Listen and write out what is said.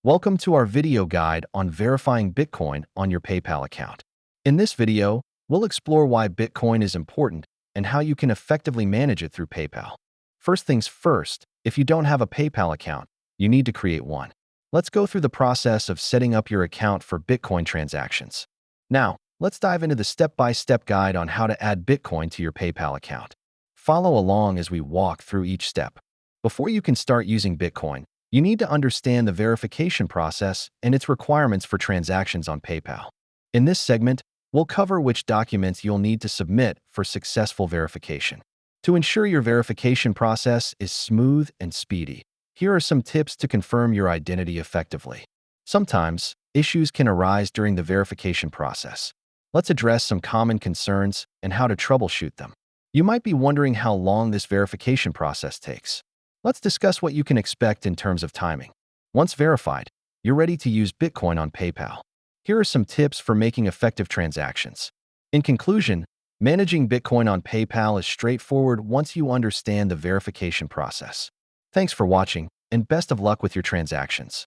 Welcome to our video guide on verifying Bitcoin on your PayPal account. In this video, we'll explore why Bitcoin is important and how you can effectively manage it through PayPal. First things first, if you don't have a PayPal account, you need to create one. Let's go through the process of setting up your account for Bitcoin transactions. Now, let's dive into the step-by-step guide on how to add Bitcoin to your PayPal account. Follow along as we walk through each step. Before you can start using Bitcoin, you need to understand the verification process and its requirements for transactions on PayPal. In this segment, we'll cover which documents you'll need to submit for successful verification. To ensure your verification process is smooth and speedy, here are some tips to confirm your identity effectively. Sometimes, issues can arise during the verification process. Let's address some common concerns and how to troubleshoot them. You might be wondering how long this verification process takes. Let's discuss what you can expect in terms of timing. Once verified, you're ready to use Bitcoin on PayPal. Here are some tips for making effective transactions. In conclusion, managing Bitcoin on PayPal is straightforward once you understand the verification process. Thanks for watching, and best of luck with your transactions.